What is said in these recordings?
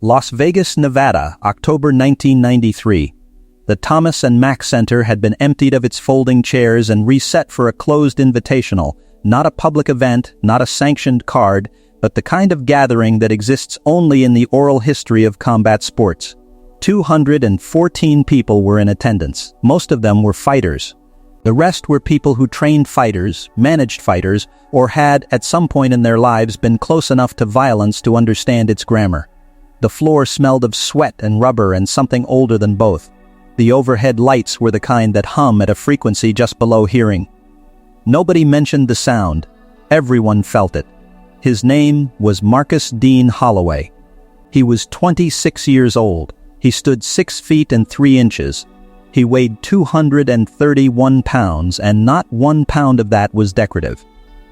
Las Vegas, Nevada, October 1993. The Thomas and Mack Center had been emptied of its folding chairs and reset for a closed invitational, not a public event, not a sanctioned card, but the kind of gathering that exists only in the oral history of combat sports. 214 people were in attendance. Most of them were fighters. The rest were people who trained fighters, managed fighters, or had, at some point in their lives, been close enough to violence to understand its grammar. The floor smelled of sweat and rubber and something older than both. The overhead lights were the kind that hum at a frequency just below hearing. Nobody mentioned the sound. Everyone felt it. His name was Marcus Dean Holloway. He was 26 years old. He stood 6 feet and 3 inches. He weighed 231 pounds, and not 1 pound of that was decorative.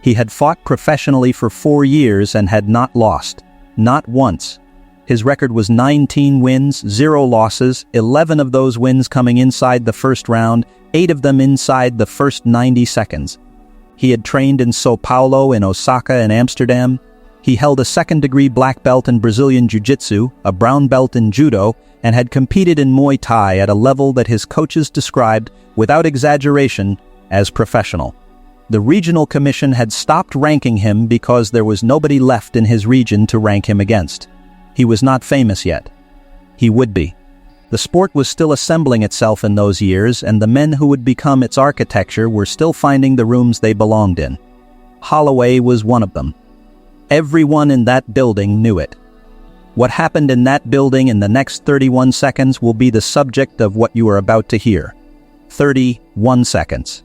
He had fought professionally for 4 years and had not lost. Not once. His record was 19 wins, 0 losses, 11 of those wins coming inside the first round, 8 of them inside the first 90 seconds. He had trained in São Paulo, in Osaka, and Amsterdam. He held a second-degree black belt in Brazilian Jiu-Jitsu, a brown belt in Judo, and had competed in Muay Thai at a level that his coaches described, without exaggeration, as professional. The regional commission had stopped ranking him because there was nobody left in his region to rank him against. He was not famous yet. He would be. The sport was still assembling itself in those years, and the men who would become its architecture were still finding the rooms they belonged in. Holloway was one of them. Everyone in that building knew it. What happened in that building in the next 31 seconds will be the subject of what you are about to hear. 31 seconds.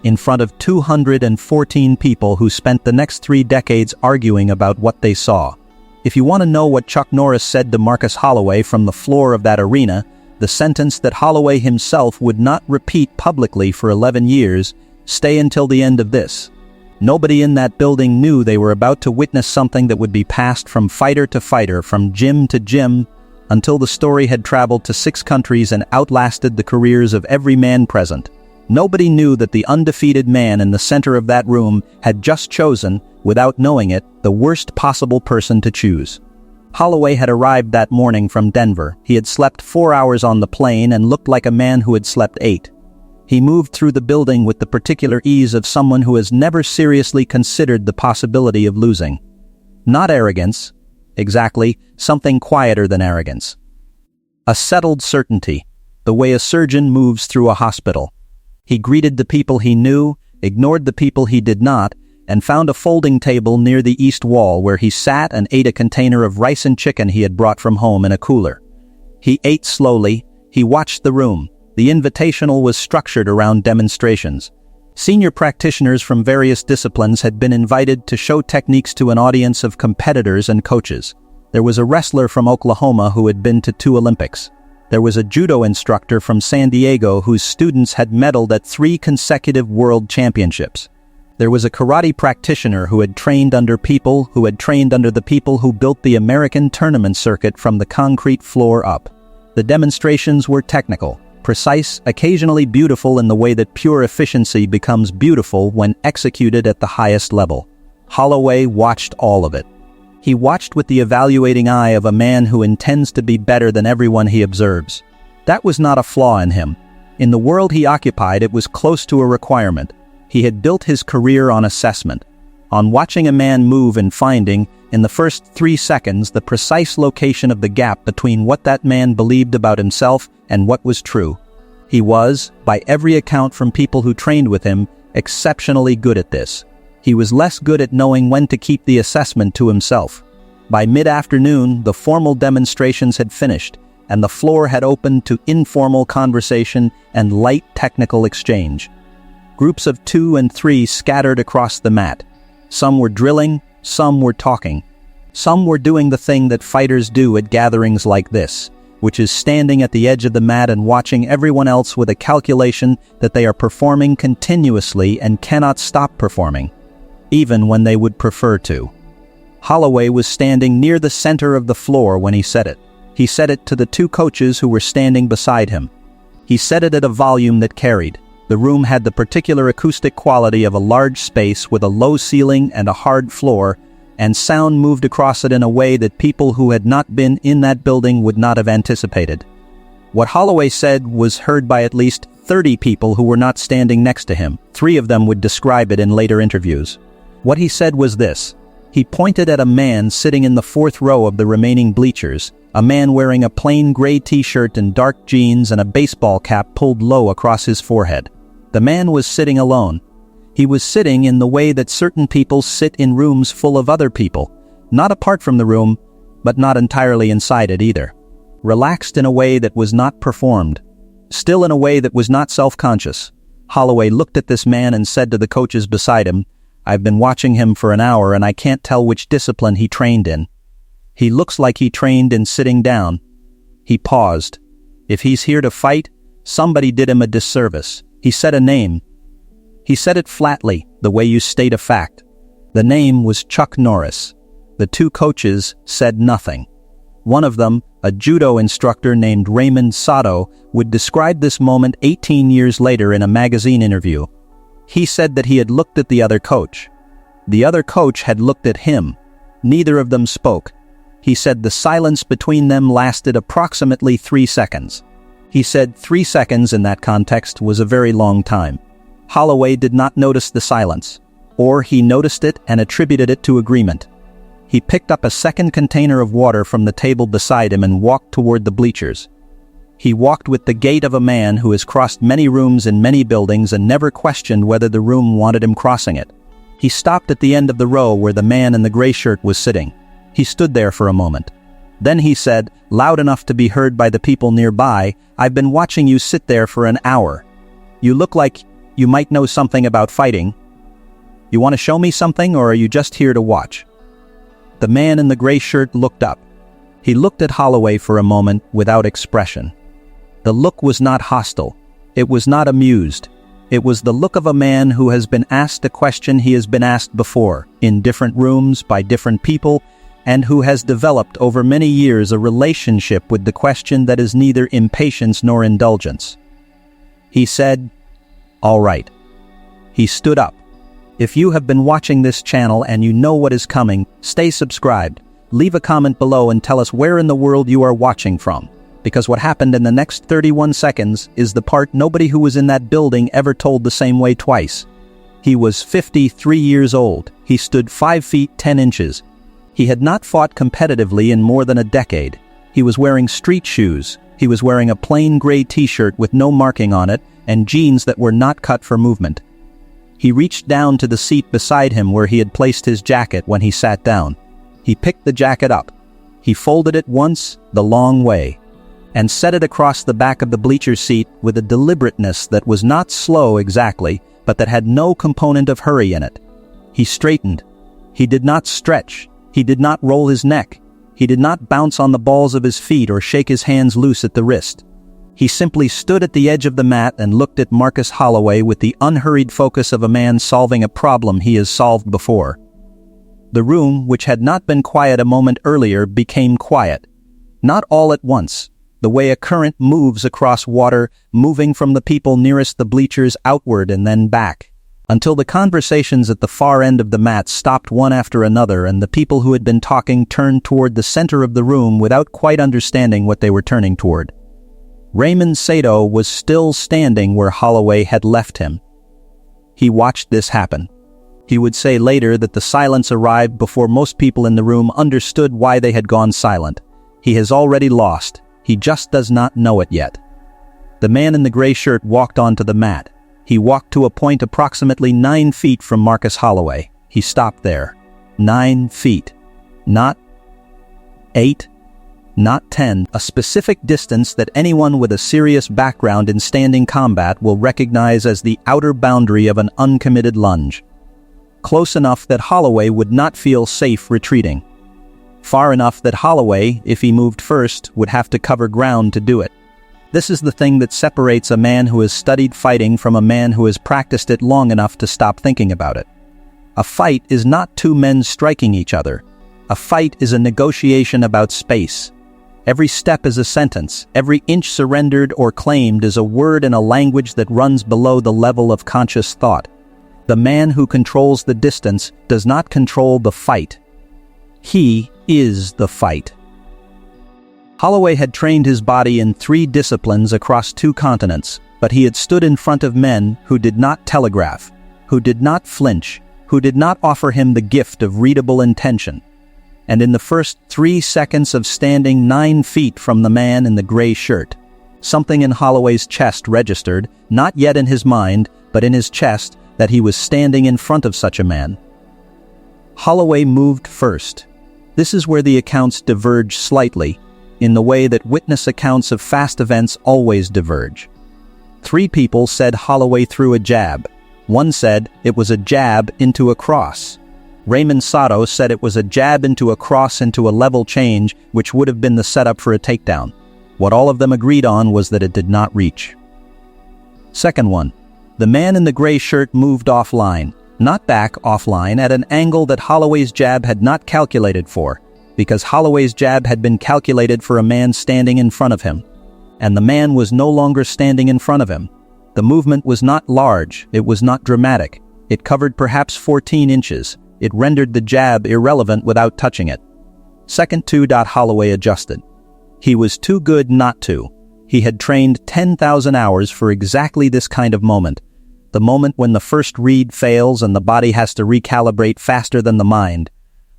In front of 214 people who spent the next 3 decades arguing about what they saw. If you want to know what Chuck Norris said to Marcus Holloway from the floor of that arena, the sentence that Holloway himself would not repeat publicly for 11 years, stay until the end of this. Nobody in that building knew they were about to witness something that would be passed from fighter to fighter, from gym to gym, until the story had traveled to 6 countries and outlasted the careers of every man present. Nobody knew that the undefeated man in the center of that room had just chosen, without knowing it, the worst possible person to choose. Holloway had arrived that morning from Denver. He had slept 4 hours on the plane and looked like a man who had slept 8. He moved through the building with the particular ease of someone who has never seriously considered the possibility of losing. Not arrogance. Exactly, something quieter than arrogance. A settled certainty, the way a surgeon moves through a hospital. He greeted the people he knew, ignored the people he did not, and found a folding table near the east wall where he sat and ate a container of rice and chicken he had brought from home in a cooler. He ate slowly. He watched the room. The invitational was structured around demonstrations. Senior practitioners from various disciplines had been invited to show techniques to an audience of competitors and coaches. There was a wrestler from Oklahoma who had been to 2 Olympics. There was a judo instructor from San Diego whose students had medaled at 3 consecutive world championships. There was a karate practitioner who had trained under people who had trained under the people who built the American tournament circuit from the concrete floor up. The demonstrations were technical, precise, occasionally beautiful in the way that pure efficiency becomes beautiful when executed at the highest level. Holloway watched all of it. He watched with the evaluating eye of a man who intends to be better than everyone he observes. That was not a flaw in him. In the world he occupied, it was close to a requirement. He had built his career on assessment, on watching a man move and finding, in the first 3 seconds, the precise location of the gap between what that man believed about himself and what was true. He was, by every account from people who trained with him, exceptionally good at this. He was less good at knowing when to keep the assessment to himself. By mid-afternoon, the formal demonstrations had finished, and the floor had opened to informal conversation and light technical exchange. Groups of 2 and 3 scattered across the mat. Some were drilling, some were talking. Some were doing the thing that fighters do at gatherings like this, which is standing at the edge of the mat and watching everyone else with a calculation that they are performing continuously and cannot stop performing, even when they would prefer to. Holloway was standing near the center of the floor when he said it. He said it to the 2 coaches who were standing beside him. He said it at a volume that carried. The room had the particular acoustic quality of a large space with a low ceiling and a hard floor, and sound moved across it in a way that people who had not been in that building would not have anticipated. What Holloway said was heard by at least 30 people who were not standing next to him. 3 of them would describe it in later interviews. What he said was this. He pointed at a man sitting in the 4th row of the remaining bleachers, a man wearing a plain gray t-shirt and dark jeans and a baseball cap pulled low across his forehead. The man was sitting alone. He was sitting in the way that certain people sit in rooms full of other people, not apart from the room, but not entirely inside it either. Relaxed in a way that was not performed, still in a way that was not self-conscious. Holloway looked at this man and said to the coaches beside him, "I've been watching him for an hour and I can't tell which discipline he trained in. He looks like he trained in sitting down." He paused. If he's here to fight, somebody did him a disservice. He said a name. He said it flatly, the way you state a fact. The name was Chuck Norris. The 2 coaches said nothing. One of them, a judo instructor named Raymond Sato, would describe this moment 18 years later in a magazine interview. He said that he had looked at the other coach. The other coach had looked at him. Neither of them spoke. He said the silence between them lasted approximately 3 seconds. He said 3 seconds in that context was a very long time. Holloway did not notice the silence, or he noticed it and attributed it to agreement. He picked up a second container of water from the table beside him and walked toward the bleachers. He walked with the gait of a man who has crossed many rooms in many buildings and never questioned whether the room wanted him crossing it. He stopped at the end of the row where the man in the gray shirt was sitting. He stood there for a moment. Then he said, loud enough to be heard by the people nearby, "I've been watching you sit there for an hour. You look like you might know something about fighting. You want to show me something, or are you just here to watch?" The man in the gray shirt looked up. He looked at Holloway for a moment without expression. The look was not hostile. It was not amused. It was the look of a man who has been asked a question he has been asked before, in different rooms, by different people, and who has developed over many years a relationship with the question that is neither impatience nor indulgence. He said, "All right." He stood up. If you have been watching this channel and you know what is coming, stay subscribed. Leave a comment below and tell us where in the world you are watching from. Because what happened in the next 31 seconds is the part nobody who was in that building ever told the same way twice. He was 53 years old. He stood 5 feet 10 inches. He had not fought competitively in more than a decade. He was wearing street shoes. He was wearing a plain gray t-shirt with no marking on it and jeans that were not cut for movement. He reached down to the seat beside him where he had placed his jacket when he sat down. He picked the jacket up. He folded it once, the long way, and set it across the back of the bleacher seat with a deliberateness that was not slow exactly, but that had no component of hurry in it. He straightened. He did not stretch. He did not roll his neck. He did not bounce on the balls of his feet or shake his hands loose at the wrist. He simply stood at the edge of the mat and looked at Marcus Holloway with the unhurried focus of a man solving a problem he has solved before. The room, which had not been quiet a moment earlier, became quiet. Not all at once, the way a current moves across water, moving from the people nearest the bleachers outward and then back, until the conversations at the far end of the mat stopped one after another and the people who had been talking turned toward the center of the room without quite understanding what they were turning toward. Raymond Sato was still standing where Holloway had left him. He watched this happen. He would say later that the silence arrived before most people in the room understood why they had gone silent. He has already lost. He just does not know it yet. The man in the gray shirt walked onto the mat. He walked to a point approximately 9 feet from Marcus Holloway. He stopped there. 9 feet. Not 8. Not 10, a specific distance that anyone with a serious background in standing combat will recognize as the outer boundary of an uncommitted lunge. Close enough that Holloway would not feel safe retreating. Far enough that Holloway, if he moved first, would have to cover ground to do it. This is the thing that separates a man who has studied fighting from a man who has practiced it long enough to stop thinking about it. A fight is not 2 men striking each other. A fight is a negotiation about space. Every step is a sentence. Every inch surrendered or claimed is a word in a language that runs below the level of conscious thought. The man who controls the distance does not control the fight. He is the fight. Holloway had trained his body in 3 disciplines across 2 continents, but he had stood in front of men who did not telegraph, who did not flinch, who did not offer him the gift of readable intention. And in the first 3 seconds of standing 9 feet from the man in the gray shirt, something in Holloway's chest registered, not yet in his mind, but in his chest, that he was standing in front of such a man. Holloway moved first. This is where the accounts diverge slightly, in the way that witness accounts of fast events always diverge. 3 people said Holloway threw a jab. One said it was a jab into a cross. Raymond Sato said it was a jab into a cross into a level change, which would have been the setup for a takedown. What all of them agreed on was that it did not reach. Second one, the man in the gray shirt moved offline, not back offline, at an angle that Holloway's jab had not calculated for, because Holloway's jab had been calculated for a man standing in front of him. And the man was no longer standing in front of him. The movement was not large, it was not dramatic. It covered perhaps 14 inches. It rendered the jab irrelevant without touching it. Second 2. Holloway adjusted. He was too good not to. He had trained 10,000 hours for exactly this kind of moment. The moment when the first read fails and the body has to recalibrate faster than the mind.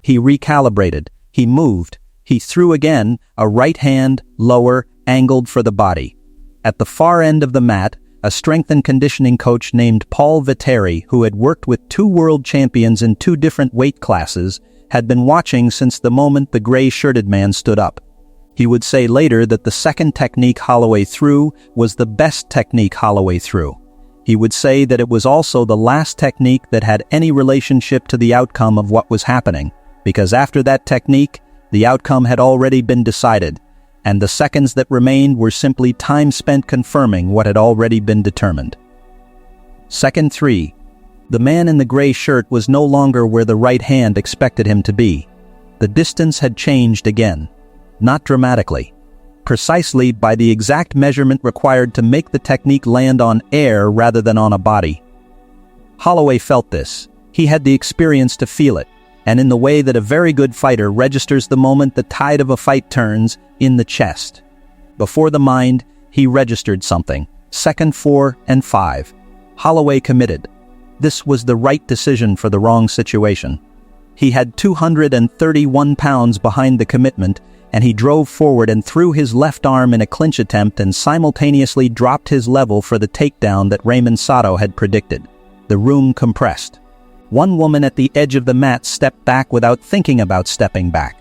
He recalibrated. He moved. He threw again, a right hand, lower, angled for the body. At the far end of the mat, a strength and conditioning coach named Paul Viteri, who had worked with 2 world champions in 2 different weight classes, had been watching since the moment the gray-shirted man stood up. He would say later that the second technique Holloway threw was the best technique Holloway threw. He would say that it was also the last technique that had any relationship to the outcome of what was happening, because after that technique, the outcome had already been decided, and the seconds that remained were simply time spent confirming what had already been determined. Second 3. The man in the gray shirt was no longer where the right hand expected him to be. The distance had changed again, not dramatically, precisely by the exact measurement required to make the technique land on air rather than on a body. Holloway felt this. He had the experience to feel it, and in the way that a very good fighter registers the moment the tide of a fight turns, in the chest. Before the mind, he registered something. Second 4 and 5. Holloway committed. This was the right decision for the wrong situation. He had 231 pounds behind the commitment, and he drove forward and threw his left arm in a clinch attempt and simultaneously dropped his level for the takedown that Raymond Sato had predicted. The room compressed. One woman at the edge of the mat stepped back without thinking about stepping back.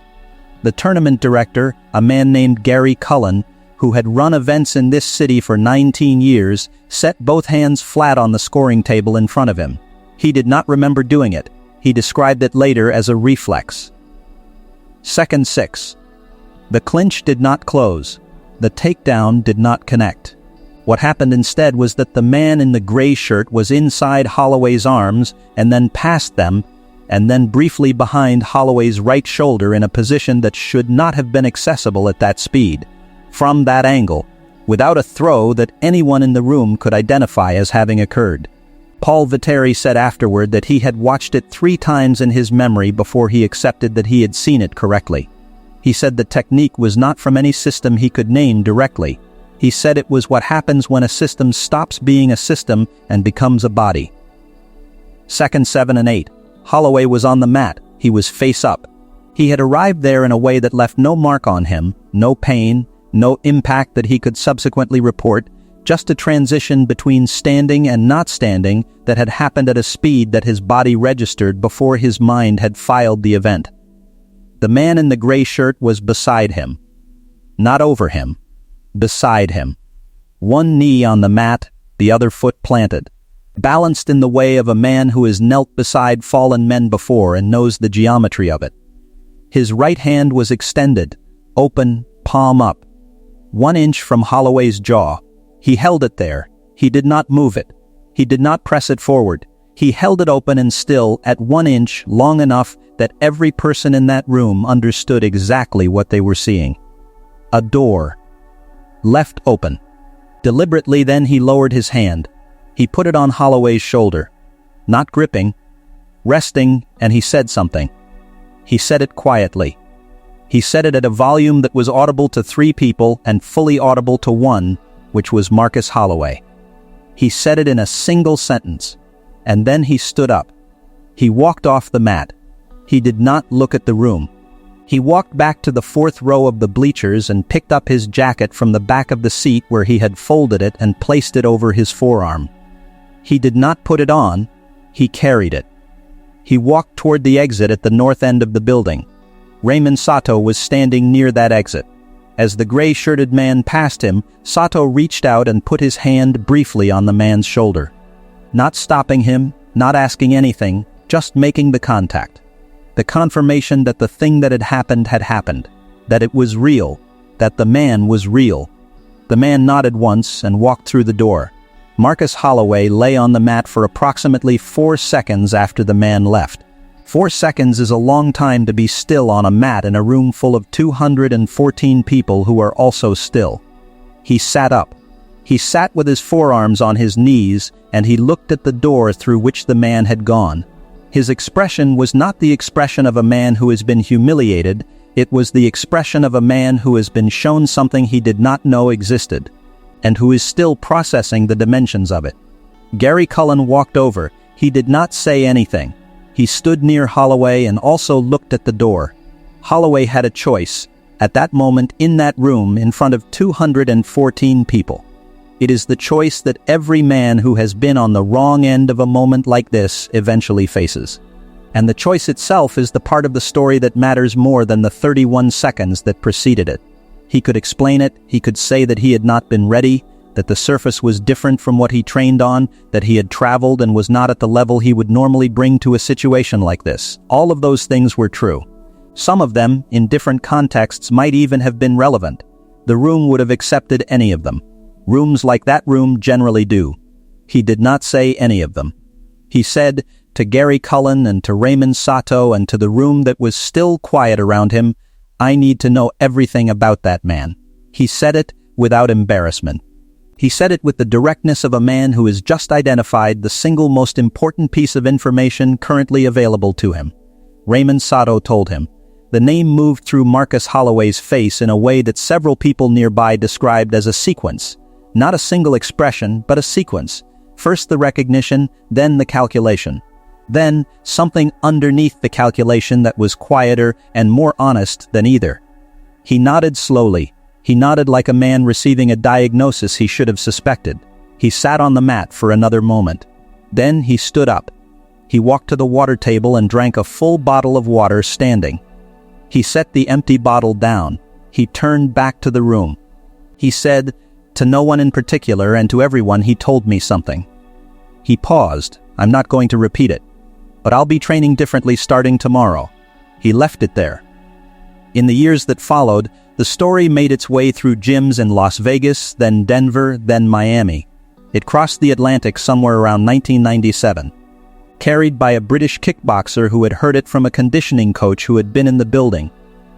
The tournament director, a man named Gary Cullen, who had run events in this city for 19 years, set both hands flat on the scoring table in front of him. He did not remember doing it. He described it later as a reflex. Second 6. The clinch did not close. The takedown did not connect. What happened instead was that the man in the gray shirt was inside Holloway's arms and then past them, and then briefly behind Holloway's right shoulder in a position that should not have been accessible at that speed, from that angle, without a throw that anyone in the room could identify as having occurred. Paul Viteri said afterward that he had watched it 3 times in his memory before he accepted that he had seen it correctly. He said the technique was not from any system he could name directly. He said it was what happens when a system stops being a system and becomes a body. Second 7 and 8. Holloway was on the mat. He was face up. He had arrived there in a way that left no mark on him, no pain, no impact that he could subsequently report, just a transition between standing and not standing that had happened at a speed that his body registered before his mind had filed the event. The man in the gray shirt was beside him. Not over him. Beside him. One knee on the mat, the other foot planted. Balanced in the way of a man who has knelt beside fallen men before and knows the geometry of it. His right hand was extended, open, palm up. 1 inch from Holloway's jaw. He held it there. He did not move it. He did not press it forward. He held it open and still at 1 inch, long enough that every person in that room understood exactly what they were seeing. A door. Left open. Deliberately then he lowered his hand. He put it on Holloway's shoulder. Not gripping. Resting, and he said something. He said it quietly. He said it at a volume that was audible to 3 people and fully audible to one, which was Marcus Holloway. He said it in a single sentence, and then he stood up. He walked off the mat. He did not look at the room. He walked back to the 4th row of the bleachers and picked up his jacket from the back of the seat where he had folded it and placed it over his forearm. He did not put it on, he carried it. He walked toward the exit at the north end of the building. Raymond Sato was standing near that exit. As the gray-shirted man passed him, Sato reached out and put his hand briefly on the man's shoulder. Not stopping him, not asking anything, just making the contact. The confirmation that the thing that had happened, that it was real, that the man was real. The man nodded once and walked through the door. Marcus Holloway lay on the mat for approximately 4 seconds after the man left. 4 seconds is a long time to be still on a mat in a room full of 214 people who are also still. He sat up. He sat with his forearms on his knees, and he looked at the door through which the man had gone. His expression was not the expression of a man who has been humiliated, it was the expression of a man who has been shown something he did not know existed, and who is still processing the dimensions of it. Gary Cullen walked over. He did not say anything. He stood near Holloway and also looked at the door. Holloway had a choice, at that moment in that room in front of 214 people. It is the choice that every man who has been on the wrong end of a moment like this eventually faces. And the choice itself is the part of the story that matters more than the 31 seconds that preceded it. He could explain it, he could say that he had not been ready, that the surface was different from what he trained on, that he had traveled and was not at the level he would normally bring to a situation like this. All of those things were true. Some of them, in different contexts, might even have been relevant. The room would have accepted any of them. Rooms like that room generally do. He did not say any of them. He said, to Gary Cullen and to Raymond Sato and to the room that was still quiet around him, I need to know everything about that man. He said it without embarrassment. He said it with the directness of a man who has just identified the single most important piece of information currently available to him. Raymond Sato told him. The name moved through Marcus Holloway's face in a way that several people nearby described as a sequence. Not a single expression, but a sequence. First the recognition, then the calculation. Then something underneath the calculation that was quieter and more honest than either. He nodded slowly. He nodded like a man receiving a diagnosis he should have suspected. He sat on the mat for another moment. Then he stood up. He walked to the water table and drank a full bottle of water standing. He set the empty bottle down. He turned back to the room. He said, to no one in particular and to everyone he told me something. He paused. I'm not going to repeat it. But I'll be training differently starting tomorrow. He left it there. In the years that followed, the story made its way through gyms in Las Vegas, then Denver, then Miami. It crossed the Atlantic somewhere around 1997. Carried by a British kickboxer who had heard it from a conditioning coach who had been in the building.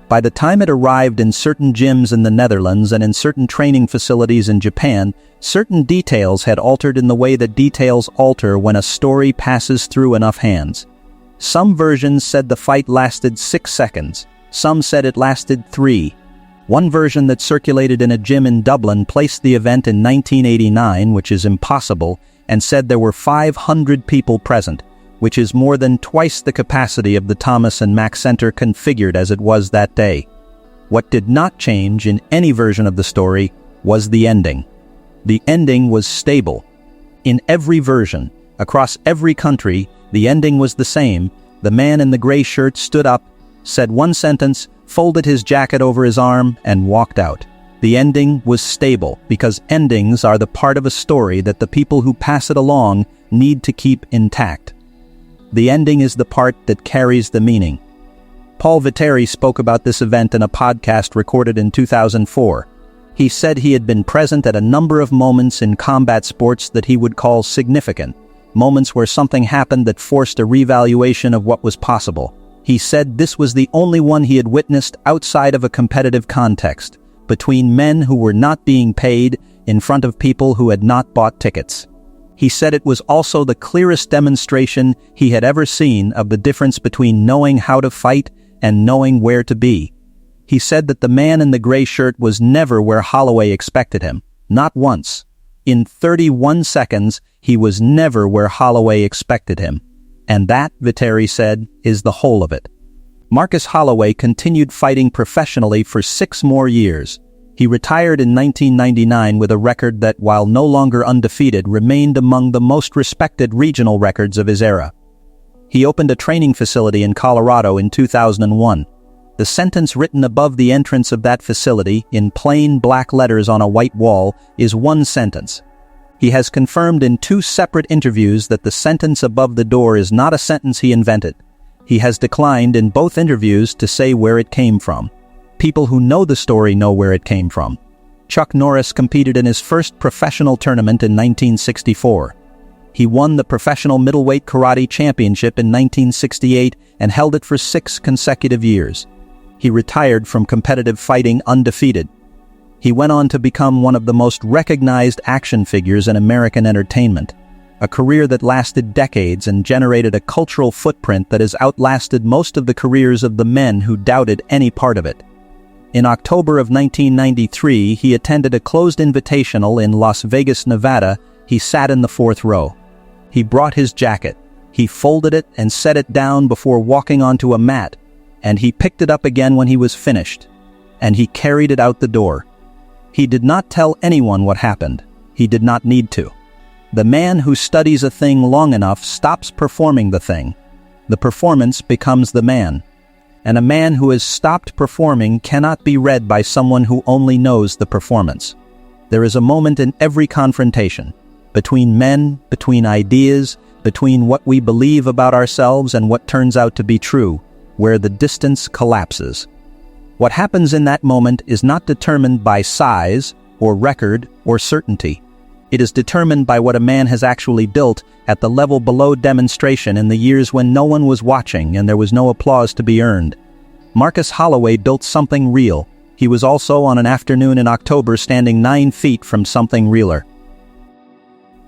By the time it arrived in certain gyms in the Netherlands and in certain training facilities in Japan, certain details had altered in the way that details alter when a story passes through enough hands. Some versions said the fight lasted 6 seconds. Some said it lasted 3. One version that circulated in a gym in Dublin placed the event in 1989, which is impossible, and said there were 500 people present, which is more than twice the capacity of the Thomas and Mack Center configured as it was that day. What did not change in any version of the story was the ending. The ending was stable. In every version, across every country, the ending was the same. The man in the gray shirt stood up, said one sentence, folded his jacket over his arm, and walked out. The ending was stable, because endings are the part of a story that the people who pass it along need to keep intact. The ending is the part that carries the meaning. Paul Viteri spoke about this event in a podcast recorded in 2004. He said he had been present at a number of moments in combat sports that he would call significant, moments where something happened that forced a revaluation of what was possible. He said this was the only one he had witnessed outside of a competitive context, between men who were not being paid in front of people who had not bought tickets. He said it was also the clearest demonstration he had ever seen of the difference between knowing how to fight and knowing where to be. He said that the man in the gray shirt was never where Holloway expected him, not once. In 31 seconds, he was never where Holloway expected him. And that, Viteri said, is the whole of it. Marcus Holloway continued fighting professionally for 6 more years. He retired in 1999 with a record that, while no longer undefeated, remained among the most respected regional records of his era. He opened a training facility in Colorado in 2001. The sentence written above the entrance of that facility, in plain black letters on a white wall, is one sentence. He has confirmed in 2 separate interviews that the sentence above the door is not a sentence he invented. He has declined in both interviews to say where it came from. People who know the story know where it came from. Chuck Norris competed in his first professional tournament in 1964. He won the Professional Middleweight Karate Championship in 1968 and held it for 6 consecutive years. He retired from competitive fighting undefeated. He went on to become one of the most recognized action figures in American entertainment, a career that lasted decades and generated a cultural footprint that has outlasted most of the careers of the men who doubted any part of it. In October of 1993, he attended a closed invitational in Las Vegas, Nevada. He sat in the 4th row. He brought his jacket. He folded it and set it down before walking onto a mat, and he picked it up again when he was finished, and he carried it out the door. He did not tell anyone what happened. He did not need to. The man who studies a thing long enough stops performing the thing. The performance becomes the man. And a man who has stopped performing cannot be read by someone who only knows the performance. There is a moment in every confrontation, between men, between ideas, between what we believe about ourselves and what turns out to be true, where the distance collapses. What happens in that moment is not determined by size, or record, or certainty. It is determined by what a man has actually built at the level below demonstration in the years when no one was watching and there was no applause to be earned. Marcus Holloway built something real. He was also on an afternoon in October standing 9 feet from something realer.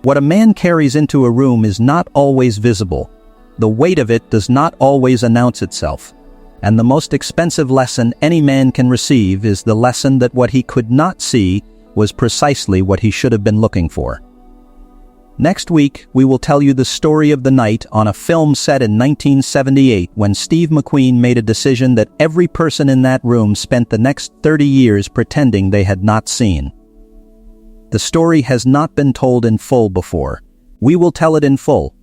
What a man carries into a room is not always visible. The weight of it does not always announce itself. And the most expensive lesson any man can receive is the lesson that what he could not see was precisely what he should have been looking for. Next week, we will tell you the story of the night on a film set in 1978 when Steve McQueen made a decision that every person in that room spent the next 30 years pretending they had not seen. The story has not been told in full before. We will tell it in full.